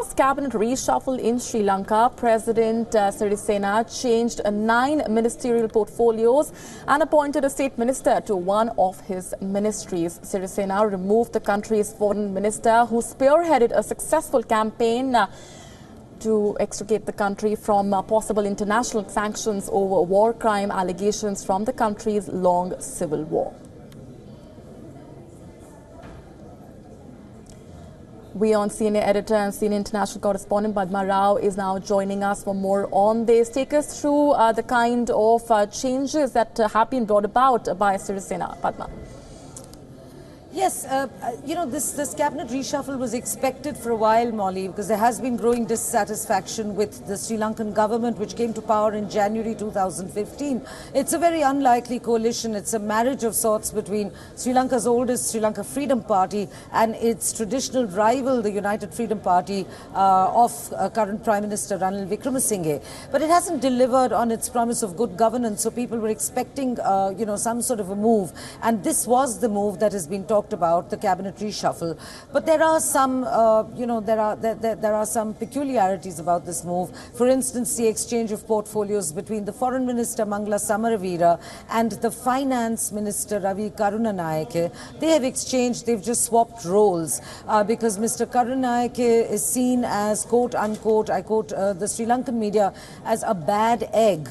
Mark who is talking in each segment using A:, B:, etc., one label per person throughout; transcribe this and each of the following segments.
A: first cabinet reshuffle in Sri Lanka, President Sirisena changed 9 ministerial portfolios and appointed a state minister to one of his ministries. Sirisena removed the country's foreign minister, who spearheaded a successful campaign to extricate the country from possible international sanctions over war crime allegations from the country's long civil war. WION senior editor and senior international correspondent Padma Rao is now joining us for more on this. Take us through the kind of changes that have been brought about by Sirisena. Padma.
B: Yes, this cabinet reshuffle was expected for a while, Molly, because there has been growing dissatisfaction with the Sri Lankan government, which came to power in January 2015. It's a very unlikely coalition. It's a marriage of sorts between Sri Lanka's oldest Sri Lanka Freedom Party and its traditional rival, the United Freedom Party of current Prime Minister Ranil Wickremesinghe. But it hasn't delivered on its promise of good governance, so people were expecting, some sort of a move. And this was the move that has been talked about, the cabinet reshuffle. But there are some, there are some peculiarities about this move. For instance, the exchange of portfolios between the Foreign Minister Mangala Samaravira and the Finance Minister Ravi Karunanayake. They have exchanged, they've just swapped roles because Mr. Karunanayake is seen as, quote unquote, I quote the Sri Lankan media, as a bad egg,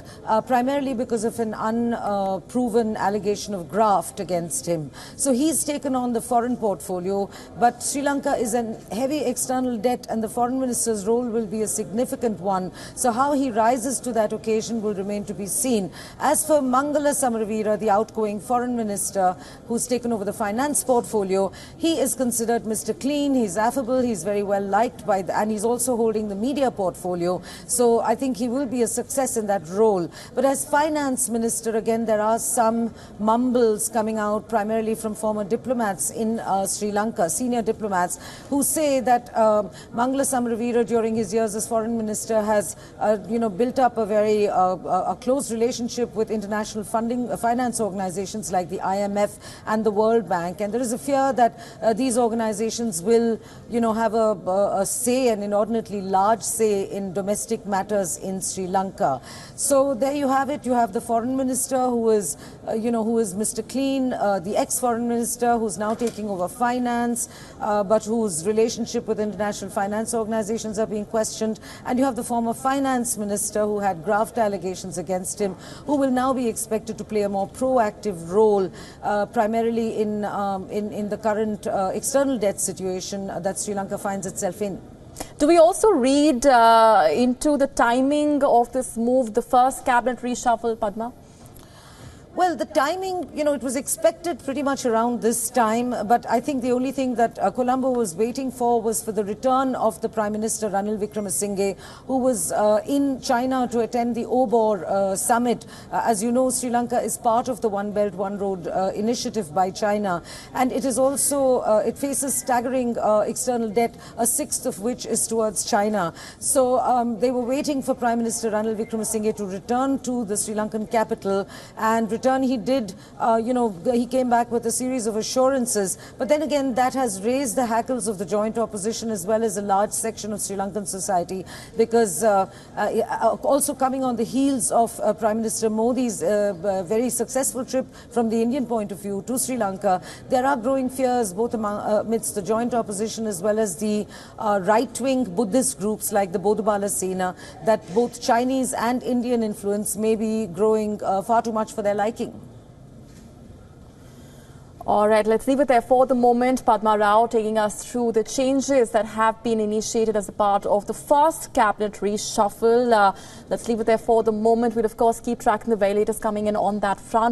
B: primarily because of an unproven allegation of graft against him. So he's taken on the foreign portfolio, but Sri Lanka is in heavy external debt and the foreign minister's role will be a significant one. So how he rises to that occasion will remain to be seen. As for Mangala Samaravira, the outgoing foreign minister who's taken over the finance portfolio, he is considered Mr. Clean, he's affable, he's very well liked by and he's also holding the media portfolio. So I think he will be a success in that role. But as finance minister, again, there are some mumbles coming out primarily from former diplomats in Sri Lanka, senior diplomats, who say that Mangala Samaravira during his years as foreign minister has built up a very close relationship with international finance organizations like the IMF and the World Bank, and there is a fear that these organizations will have a say, an inordinately large say in domestic matters in Sri Lanka. So there you have it. You have the foreign minister who is Mr. Clean, the ex-foreign minister who's now taking over finance, but whose relationship with international finance organizations are being questioned. And you have the former finance minister who had graft allegations against him, who will now be expected to play a more proactive role, primarily in the current external debt situation that Sri Lanka finds itself in.
A: Do we also read into the timing of this move, the first cabinet reshuffle, Padma?
B: Well, the timing, it was expected pretty much around this time, but I think the only thing that Colombo was waiting for was for the return of the Prime Minister Ranil Wickremesinghe, who was in China to attend the OBOR summit. As you know, Sri Lanka is part of the One Belt, One Road initiative by China, and it is also, it faces staggering external debt, a sixth of which is towards China. So they were waiting for Prime Minister Ranil Wickremesinghe to return to the Sri Lankan capital, and he did, he came back with a series of assurances. But then again, that has raised the hackles of the joint opposition as well as a large section of Sri Lankan society, because also coming on the heels of Prime Minister Modi's very successful trip from the Indian point of view to Sri Lanka, there are growing fears both amidst the joint opposition as well as the right-wing Buddhist groups like the Bodhubala Sena, that both Chinese and Indian influence may be growing far too much for their liking.
A: All right, let's leave it there for the moment. Padma Rao taking us through the changes that have been initiated as a part of the first cabinet reshuffle. Let's leave it there for the moment. We'll, of course, keep tracking the very latest coming in on that front.